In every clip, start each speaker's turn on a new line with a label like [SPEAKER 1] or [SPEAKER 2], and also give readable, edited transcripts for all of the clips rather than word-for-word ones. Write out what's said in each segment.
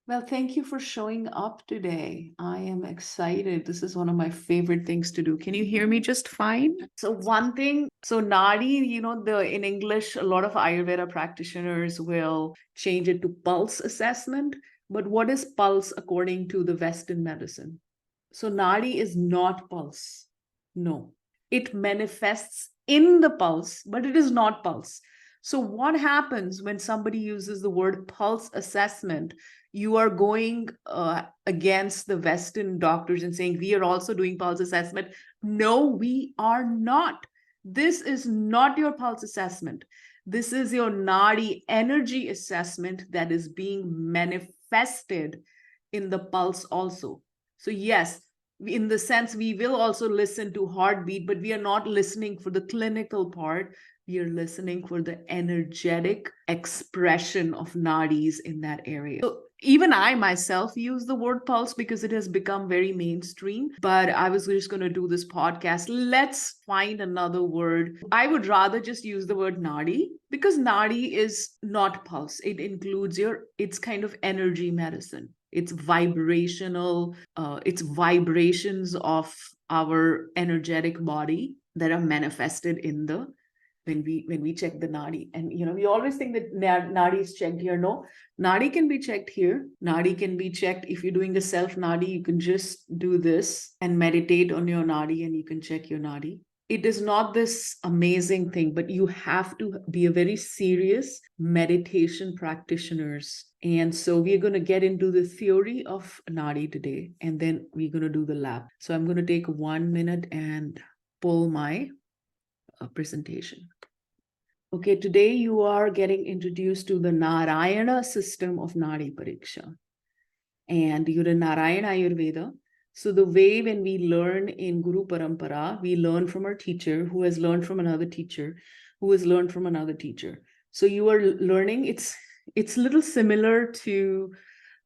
[SPEAKER 1] Well, thank you for showing up today. I am excited. This is one of my favorite things to do. Can you hear me just fine? So one thing, so Nadi, the in English, a lot of Ayurveda practitioners will change it to pulse assessment. But what is pulse according to the Western medicine? So Nadi is not pulse. No. It manifests in the pulse, but it is not pulse. So what happens when somebody uses the word pulse assessment? You are going against the Western doctors and saying, we are also doing pulse assessment. No, we are not. This is not your pulse assessment. This is your Nadi energy assessment that is being manifested in the pulse also. So yes, in the sense we will also listen to heartbeat, but we are not listening for the clinical part. We are listening for the energetic expression of nadis in that area. So even I myself use the word pulse because it has become very mainstream, but I was just going to do this podcast. Let's find another word. I would rather just use the word nadi because nadi is not pulse. It includes it's kind of energy medicine. It's vibrational, it's vibrations of our energetic body that are manifested in the when we check the nadi. And we always think that nadi is checked here. No, nadi can be checked here. Nadi can be checked if you're doing a self nadi. You can just do this and meditate on your nadi, and you can check your nadi. It is not this amazing thing, but you have to be a very serious meditation practitioners. And so we're going to get into the theory of Nadi today, and then we're going to do the lab. So I'm going to take 1 minute and pull my presentation. Okay, today you are getting introduced to the Nārāyaṇa system of Nadi Pariksha. And you're in Nārāyaṇa Ayurveda. So the way when we learn in Guru Parampara, we learn from our teacher who has learned from another teacher, who has learned from another teacher. So you are learning, it's a little similar to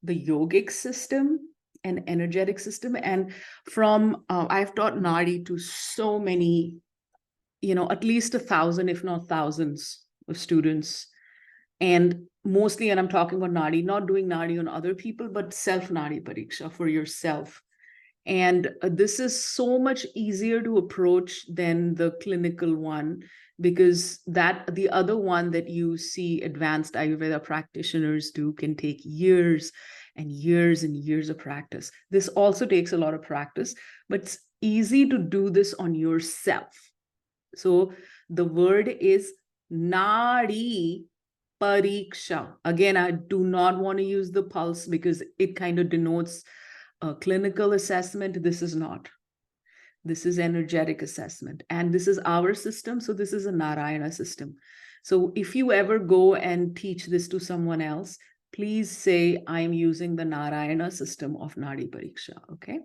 [SPEAKER 1] the yogic system and energetic system. And from, I've taught Nadi to so many, at least 1,000, if not thousands of students. And mostly, and I'm talking about Nadi, not doing Nadi on other people, but self-Nadi Pariksha for yourself. And this is so much easier to approach than the clinical one, because the other one that you see advanced Ayurveda practitioners do can take years and years and years of practice. This also takes a lot of practice, but it's easy to do this on yourself. So the word is Nadi Pariksha. Again, I do not want to use the pulse because it kind of denotes a clinical assessment. This is not. This is energetic assessment. And this is our system. So this is a Narayana system. So if you ever go and teach this to someone else, please say, I'm using the Narayana system of Nadi Pariksha. Okay.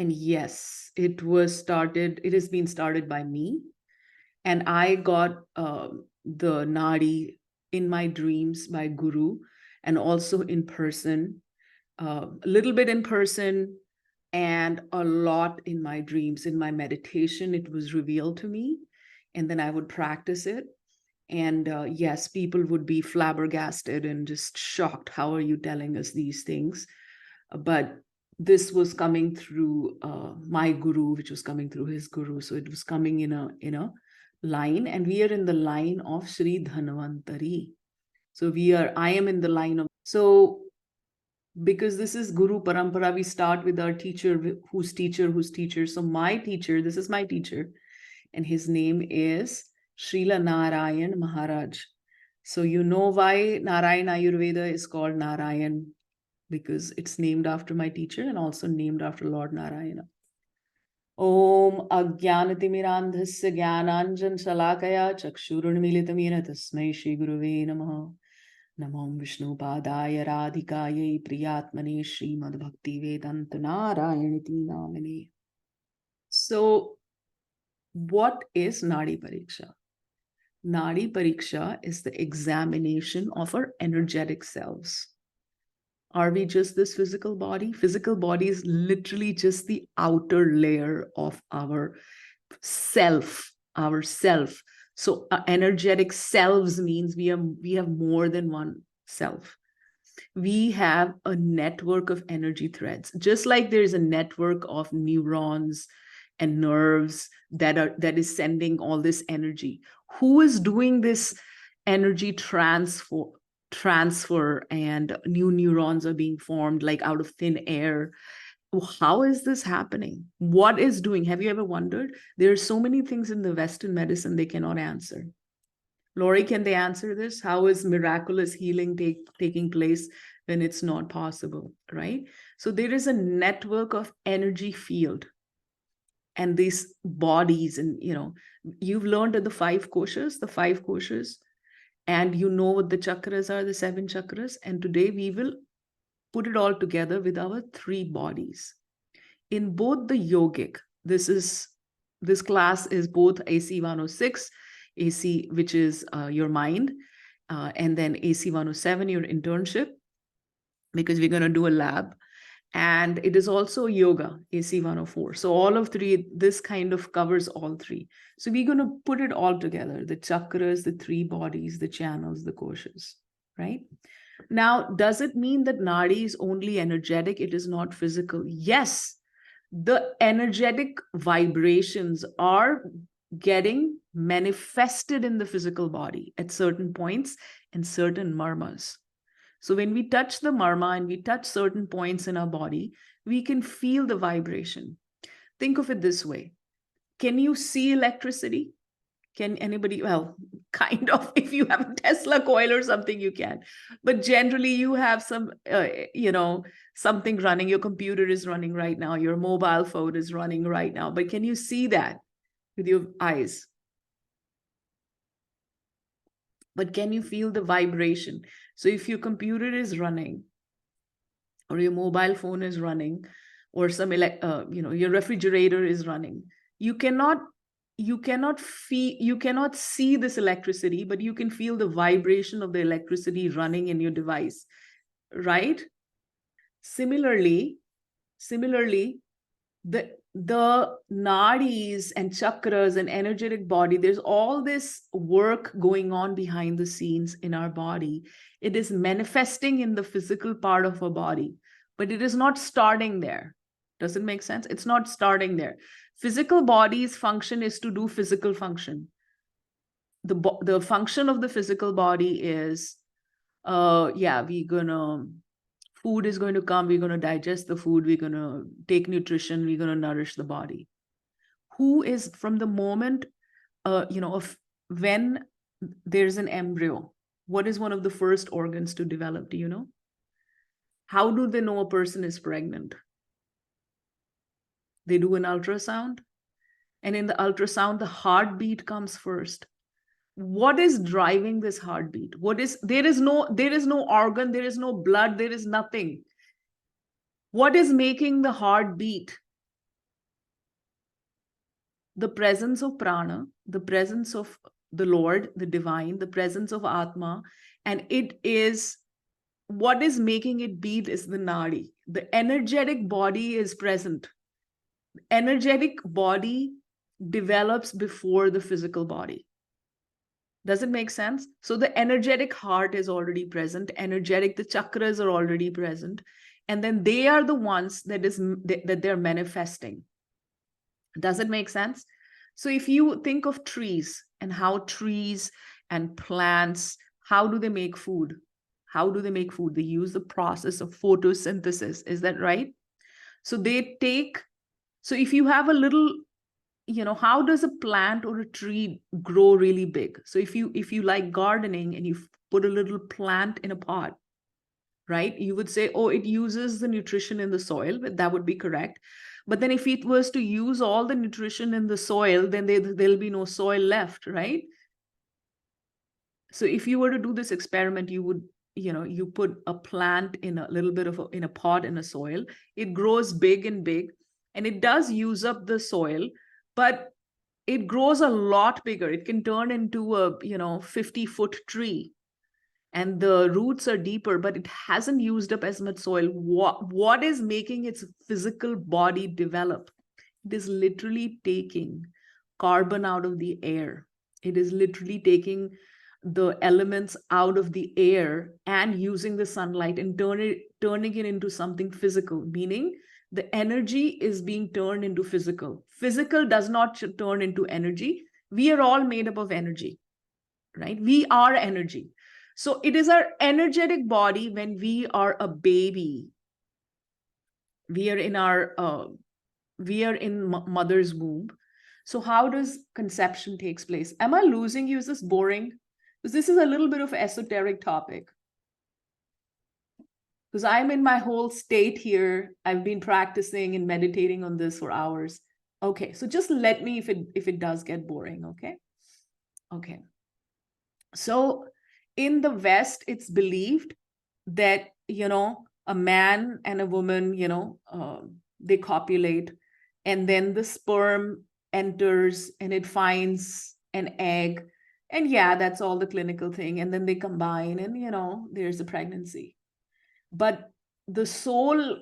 [SPEAKER 1] And yes, it has been started by me. And I got the Nadi in my dreams by Guru, and also in person, a little bit in person, and a lot in my dreams. In my meditation, it was revealed to me, and then I would practice it. And yes, people would be flabbergasted and just shocked. How are you telling us these things? But this was coming through my guru, which was coming through his guru. So it was coming in a line, and we are in the line of Sri Dhanvantari. So I am in the line of, so because this is Guru Parampara, we start with our teacher, whose teacher. So my teacher, this is my teacher, and his name is Srila Narayan Maharaj. So you know why Nārāyaṇa Ayurveda is called Narayan, because it's named after my teacher and also named after Lord Narayana. Om Ajnanatimirandhasya Jnananjan Salakaya Chakshurunmilitam Yena Tasmai Shri Guruve Namaha. Namo Vishnu Padaya Radhikaya Priyatmane Srimad Bhakti Vedanta Narayaniti Namane. So, what is Nadi Pariksha? Nadi Pariksha is the examination of our energetic selves. Are we just this physical body? Physical body is literally just the outer layer of our self, So energetic selves means we have more than one self. We have a network of energy threads, just like there's a network of neurons and nerves that is sending all this energy. Who is doing this energy transfer, and new neurons are being formed like out of thin air? How is this happening? What is doing? Have you ever wondered? There are so many things in the Western medicine they cannot answer. Lori, can they answer this? How is miraculous healing taking place when it's not possible, right? So there is a network of energy field and these bodies, and you've learned the five koshas, and you know what the chakras are, the 7 chakras. And today we will put it all together with our 3 bodies. In both the yogic, this class is both AC 106, AC, which is your mind, and then AC 107, your internship, because we're going to do a lab. And it is also yoga, AC 104. So all of 3, this kind of covers all 3. So we're going to put it all together, the chakras, the 3 bodies, the channels, the koshas, right? Now, does it mean that Nadi is only energetic? It is not physical. Yes, the energetic vibrations are getting manifested in the physical body at certain points and certain marmas. So when we touch the marma and we touch certain points in our body, we can feel the vibration. Think of it this way. Can you see electricity? Can anybody? Well, kind of. If you have a Tesla coil or something, you can. But generally, you have some, something running. Your computer is running right now. Your mobile phone is running right now. But can you see that with your eyes? But can you feel the vibration? So if your computer is running, or your mobile phone is running, or some your refrigerator is running, you cannot see this electricity, but you can feel the vibration of the electricity running in your device, right? Similarly, the nadis and chakras and energetic body, there's all this work going on behind the scenes in our body. It is manifesting in the physical part of our body, but it is not starting there. Does it make sense? It's not starting there. Physical body's function is to do physical function. The function of the physical body is, food is going to come, we're going to digest the food, we're going to take nutrition, we're going to nourish the body. Who is, from the moment, of when there's an embryo, what is one of the first organs to develop? Do you know? How do they know a person is pregnant? They do an ultrasound. And in the ultrasound, the heartbeat comes first. What is driving this heartbeat? There is no organ, there is no blood, there is nothing. What is making the heart beat? The presence of prana, the presence of the Lord, the divine, the presence of Atma, and it is, what is making it beat is the nadi. The energetic body is present. Energetic body develops before the physical body. Does it make sense? So the energetic heart is already present. The chakras are already present. And then they are the ones that they're manifesting. Does it make sense? So if you think of trees and how trees and plants, how do they make food? How do they make food? They use the process of photosynthesis. Is that right? So if you have a little, how does a plant or a tree grow really big? So if you like gardening and you put a little plant in a pot, right? You would say, oh, it uses the nutrition in the soil, but that would be correct. But then if it was to use all the nutrition in the soil, then there'll be no soil left, right? So if you were to do this experiment, you would, you put a plant in a little bit in a pot in a soil, it grows big and big, and it does use up the soil, but it grows a lot bigger. It can turn into a 50-foot tree, and the roots are deeper, but it hasn't used up as much soil. What is making its physical body develop? It is literally taking carbon out of the air. It is literally taking the elements out of the air and using the sunlight and turning it into something physical, meaning the energy is being turned into physical. Physical does not turn into energy. We are all made up of energy, right? We are energy. So it is our energetic body when we are a baby. We are in mother's womb. So how does conception takes place? Am I losing you? Is this boring? Because this is a little bit of an esoteric topic. Because I'm in my whole state here. I've been practicing and meditating on this for hours. Okay, so just let me if it does get boring, okay? Okay. So in the West, it's believed that, a man and a woman, they copulate, and then the sperm enters and it finds an egg. And yeah, that's all the clinical thing. And then they combine and, there's a pregnancy. But the soul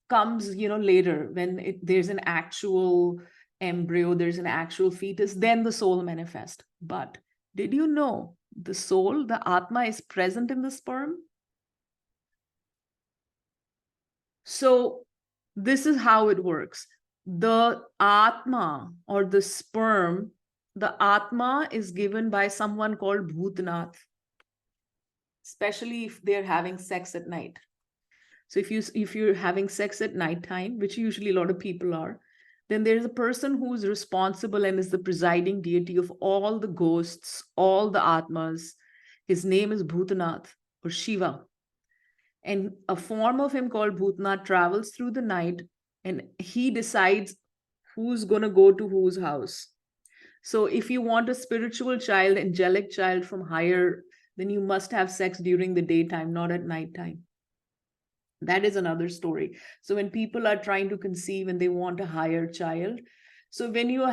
[SPEAKER 1] comes, later when there's an actual embryo, there's an actual fetus, then the soul manifests. But did you know the soul, the Atma, is present in the sperm? So this is how it works. The Atma or the sperm, the Atma is given by someone called Bhutnath, especially if they're having sex at night. So if you're having sex at nighttime, which usually a lot of people are, then there's a person who's responsible and is the presiding deity of all the ghosts, all the Atmas. His name is Bhutnath or Shiva. And a form of him called Bhutnath travels through the night and he decides who's going to go to whose house. So if you want a spiritual child, angelic child from higher, then you must have sex during the daytime, not at nighttime. That is another story. So when people are trying to conceive and they want a higher child, so when you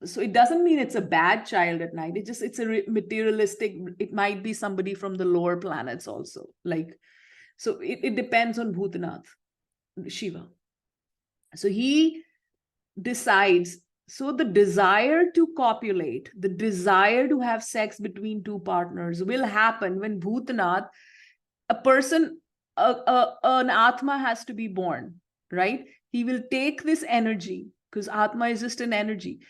[SPEAKER 1] so it doesn't mean it's a bad child at night. It's a materialistic, it might be somebody from the lower planets also. So it depends on Bhutnath, Shiva. So he decides, so the desire to copulate, the desire to have sex between two partners will happen when Bhutnath, a person, an Atma has to be born, right? He will take this energy, because Atma is just an energy,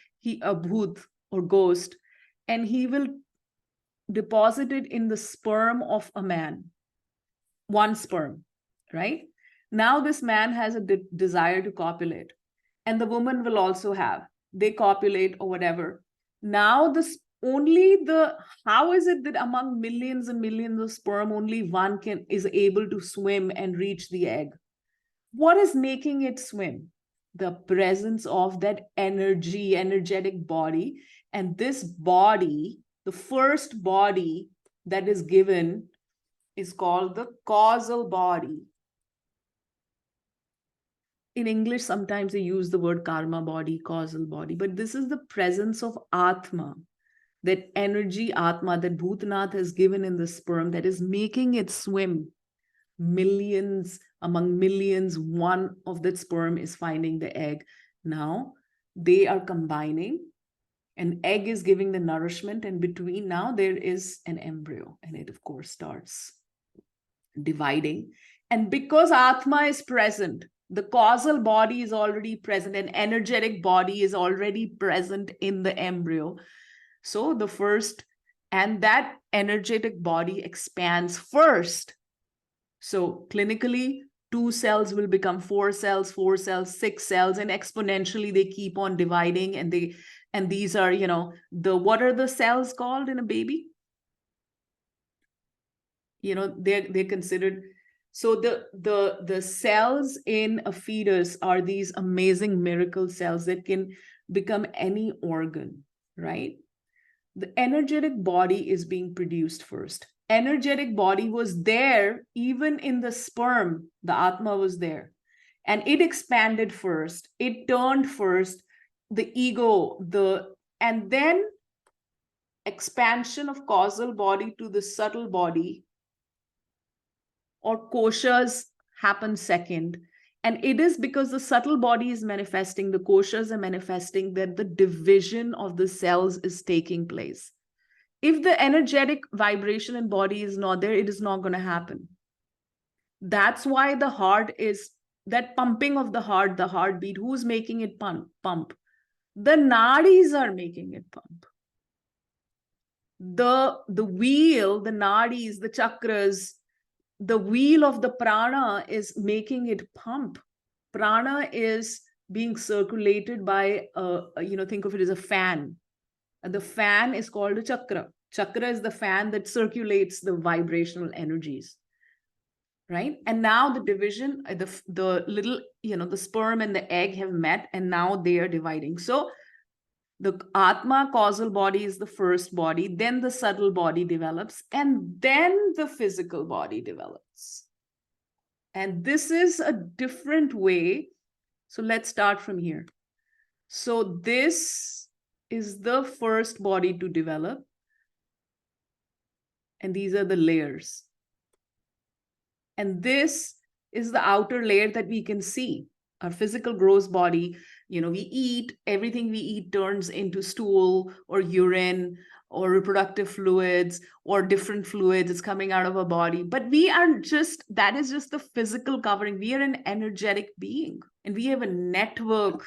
[SPEAKER 1] a Bhut or ghost, and he will deposit it in the sperm of a man, one sperm, right? Now this man has a desire to copulate, and the woman will also have, they copulate or whatever. Now how is it that among millions and millions of sperm, only one is able to swim and reach the egg? What is making it swim? The presence of that energetic body. And this body, the first body that is given, is called the causal body. In English, sometimes they use the word karma body, causal body, but this is the presence of Atma, that energy Atma that Bhutnath has given in the sperm that is making it swim. Millions among millions, one of that sperm is finding the egg. Now they are combining. An egg is giving the nourishment, and between now there is an embryo, and it of course starts dividing. And because Atma is present, the causal body is already present, an energetic body is already present in the embryo. So and that energetic body expands first. So clinically, 2 cells will become 4 cells, 4 cells, 6 cells, and exponentially they keep on dividing. And these are, what are the cells called in a baby? They're considered. So the cells in a fetus are these amazing miracle cells that can become any organ, right? The energetic body is being produced first. Energetic body was there even in the sperm. The Atma was there, and it expanded first. It turned first, the ego, and then expansion of causal body to the subtle body or koshas happen second. And it is because the subtle body is manifesting, the koshas are manifesting, that the division of the cells is taking place. If the energetic vibration in body is not there, it is not going to happen. That's why the heart is, that pumping of the heart, the heartbeat, who's making it pump? The nadis are making it pump. The wheel, the nadis, the chakras, the wheel of the prana is making it pump. Prana is being circulated by, think of it as a fan. And the fan is called a chakra. Chakra is the fan that circulates the vibrational energies. Right? And now the division, the little, the sperm and the egg have met, and now they are dividing. So the Atma, causal body, is the first body, then the subtle body develops, and then the physical body develops. And this is a different way. So let's start from here. So this is the first body to develop. And these are the layers. And this is the outer layer that we can see. Our physical gross body, we eat, everything we eat turns into stool or urine or reproductive fluids or different fluids. It's coming out of our body. But we are that is just the physical covering. We are an energetic being, and we have a network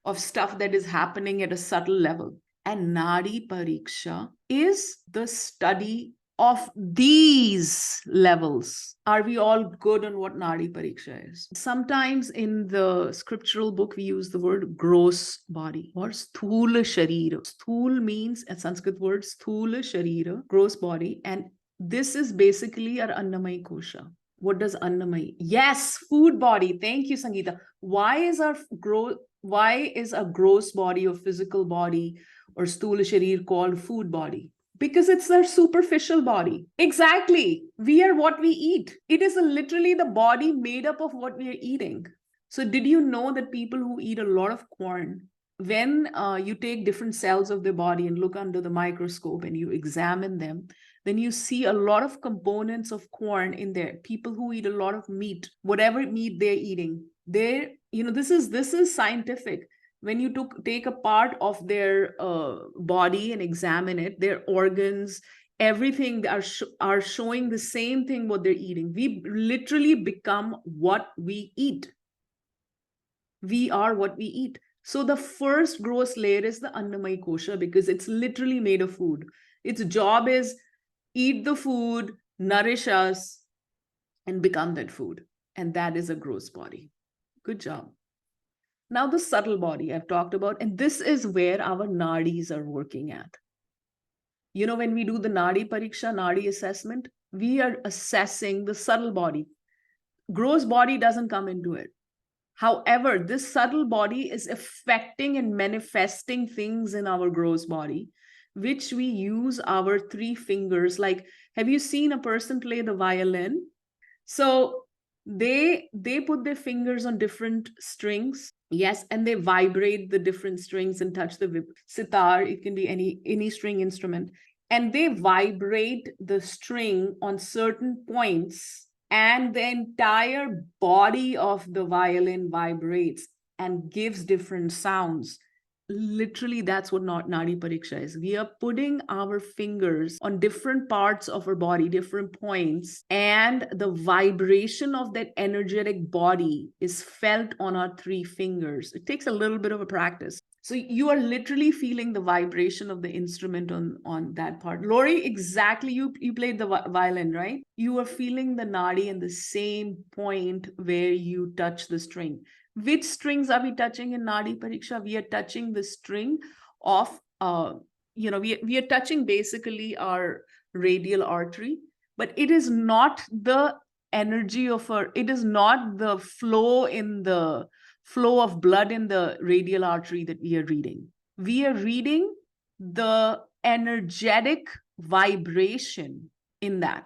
[SPEAKER 1] of stuff that is happening at a subtle level. And Nadi Pariksha is the study of these levels. Are we all good on what Nadi Pariksha is? Sometimes in the scriptural book, we use the word gross body or sthula sharira. Sthul means a Sanskrit word, sthula sharira, gross body. And this is basically our Annamaya kosha. What does Annamaya? Yes, food body. Thank you, Sangeeta. Why is a gross body or physical body or sthula sharir called food body? Because it's our superficial body. Exactly. We are what we eat. It is literally the body made up of what we are eating. So did you know that people who eat a lot of corn, when you take different cells of their body and look under the microscope and you examine them, then you see a lot of components of corn in there. People who eat a lot of meat, whatever meat they're eating, this is scientific. When you take a part of their body and examine it, their organs, everything are showing the same thing what they're eating. We literally become what we eat. We are what we eat. So the first gross layer is the Annamaya kosha, because it's literally made of food. Its job is eat the food, nourish us, and become that food. And that is a gross body. Good job. Now the subtle body I've talked about, and this is where our nadis are working at. When we do the Nadi Pariksha, Nadi assessment, we are assessing the subtle body. Gross body doesn't come into it. However, this subtle body is affecting and manifesting things in our gross body, which we use our 3 fingers. Like, have you seen a person play the violin? So they put their fingers on different strings. Yes, and they vibrate the different strings and touch the sitar. It can be any string instrument. And they vibrate the string on certain points, and the entire body of the violin vibrates and gives different sounds. Literally, that's what Nadi Pariksha is. We are putting our fingers on different parts of our body, different points, and the vibration of that energetic body is felt on our 3 fingers. It takes a little bit of a practice. So you are literally feeling the vibration of the instrument on that part. Lori, exactly, you played the violin, right? You are feeling the Nadi in the same point where you touch the string. Which strings are we touching in Nadi Pariksha? We are touching the string of, we are touching basically our radial artery, but it is not the energy of it is not the flow of blood in the radial artery that we are reading. We are reading the energetic vibration in that.